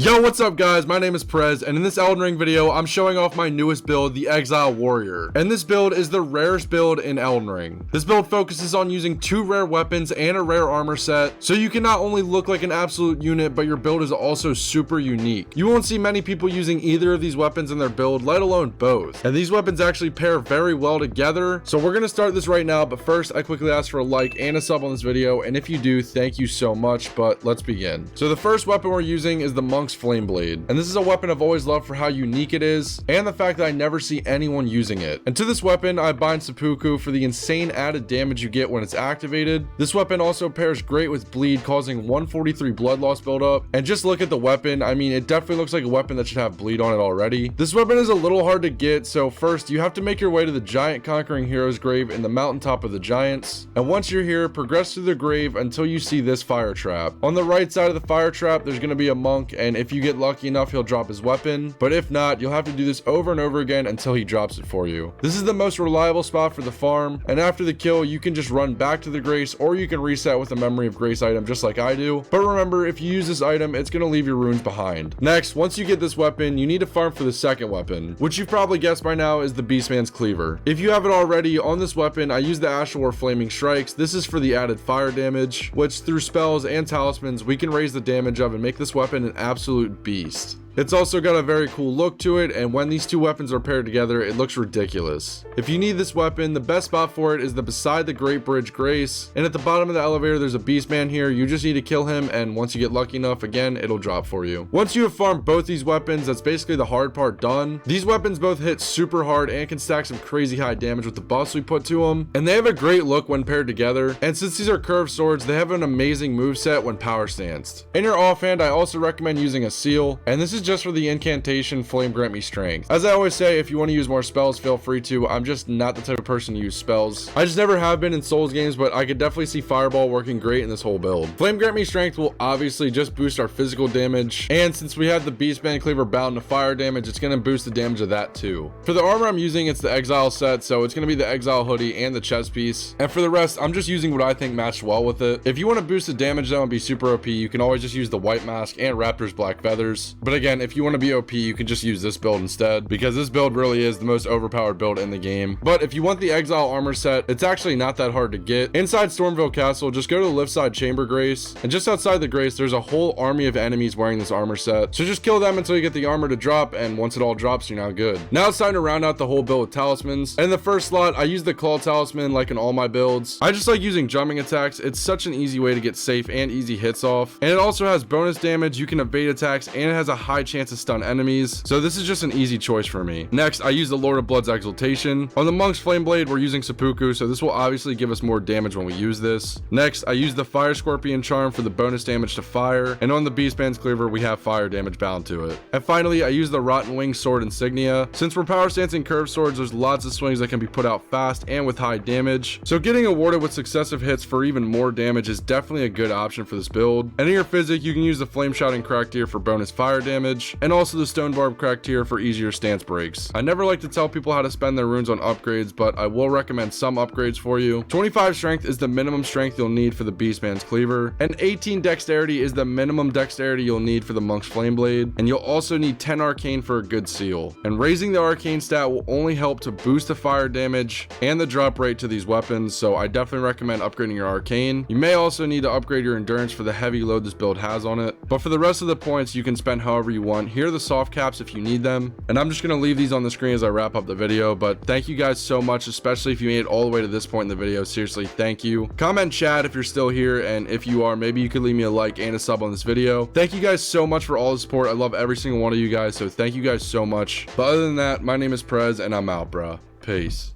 Yo, what's up guys? My name is Prez, and in this Elden Ring video, I'm showing off my newest build, the Exile Warrior. And this build is the rarest build in Elden Ring. This build focuses on using 2 rare weapons and a rare armor set, so you can not only look like an absolute unit, but your build is also super unique. You won't see many people using either of these weapons in their build, let alone both. And these weapons actually pair very well together, so we're gonna start this right now, but first, I quickly ask for a like and a sub on this video, and if you do, thank you so much, but let's begin. So the first weapon we're using is the Monk's Flame Blade, and this is a weapon I've always loved for how unique it is and the fact that I never see anyone using it. And to this weapon I bind seppuku for the insane added damage you get when it's activated. This weapon also pairs great with bleed, causing 143 blood loss buildup. And just look at the weapon, I mean, it definitely looks like a weapon that should have bleed on it already. This weapon is a little hard to get, so first you have to make your way to the giant conquering hero's grave in the mountaintop of the giants, and once you're here, progress through the grave until you see this fire trap. On the right side of the fire trap there's going to be a monk, and if you get lucky enough he'll drop his weapon, but if not, you'll have to do this over and over again until he drops it for you. This is the most reliable spot for the farm, and after the kill you can just run back to the grace, or you can reset with a memory of grace item just like I do. But remember, if you use this item it's going to leave your runes behind. Next, once you get this weapon, you need to farm for the second weapon, which you've probably guessed by now is the Beastman's Cleaver. If you have it already, on this weapon I use the Ashore Flaming Strikes. This is for the added fire damage, which through spells and talismans we can raise the damage of and make this weapon an absolute beast. It's also got a very cool look to it, and when these two weapons are paired together, it looks ridiculous. If you need this weapon, the best spot for it is the beside the Great Bridge Grace, and at the bottom of the elevator there's a Beastman here. You just need to kill him, and once you get lucky enough, again, it'll drop for you. Once you have farmed both these weapons, that's basically the hard part done. These weapons both hit super hard and can stack some crazy high damage with the buffs we put to them, and they have a great look when paired together, and since these are curved swords, they have an amazing moveset when power stanced. In your offhand, I also recommend using a seal, and this is just for the incantation Flame Grant Me Strength. As I always say, if you want to use more spells, feel free to. I'm just not the type of person to use spells. I just never have been in Souls games, but I could definitely see Fireball working great in this whole build. Flame Grant Me Strength will obviously just boost our physical damage, and since we have the Beastman Cleaver bound to fire damage, it's going to boost the damage of that too. For the armor I'm using, it's the Exile set, so it's going to be the Exile hoodie and the chest piece, and for the rest I'm just using what I think matched well with it. If you want to boost the damage though and be super OP, you can always just use the white mask and Raptor's black feathers, but again, if you want to be OP, you can just use this build instead, because this build really is the most overpowered build in the game. But if you want the Exile armor set, it's actually not that hard to get. Inside Stormville Castle, just go to the left side Chamber Grace, and just outside the Grace there's a whole army of enemies wearing this armor set, so just kill them until you get the armor to drop, and once it all drops you're now good. Now it's time to round out the whole build with talismans, and in the first slot I use the Claw Talisman like in all my builds. I just like using jumping attacks. It's such an easy way to get safe and easy hits off, and it also has bonus damage, you can evade attacks, and it has a high chance to stun enemies, so this is just an easy choice for me. Next, I use the Lord of Blood's Exaltation. On the Monk's Flame Blade we're using seppuku, so this will obviously give us more damage when we use this. Next, I use the Fire Scorpion Charm for the bonus damage to fire, and on the Beastman's Cleaver we have fire damage bound to it. And finally, I use the Rotten Wing Sword Insignia. Since we're power stancing curved swords, there's lots of swings that can be put out fast and with high damage, so getting awarded with successive hits for even more damage is definitely a good option for this build. And in your physic you can use the Flame Shouting Crack Tier for bonus fire damage, and also the Stone Barb Crack Tier for easier stance breaks. I never like to tell people how to spend their runes on upgrades, but I will recommend some upgrades for you. 25 strength is the minimum strength you'll need for the Beastman's Cleaver, and 18 dexterity is the minimum dexterity you'll need for the Monk's Flame Blade, and you'll also need 10 arcane for a good seal. And raising the arcane stat will only help to boost the fire damage and the drop rate to these weapons, so I definitely recommend upgrading your arcane. You may also need to upgrade your endurance for the heavy load this build has on it, but for the rest of the points you can spend however you want. Here are the soft caps if you need them, and I'm just going to leave these on the screen as I wrap up the video. But thank you guys so much, especially if you made it all the way to this point in the video. Seriously, thank you. Comment chat if you're still here, and if you are, maybe you could leave me a like and a sub on this video. Thank you guys so much for all the support. I love every single one of you guys, so thank you guys so much. But other than that, my name is Prez and I'm out, bruh. Peace.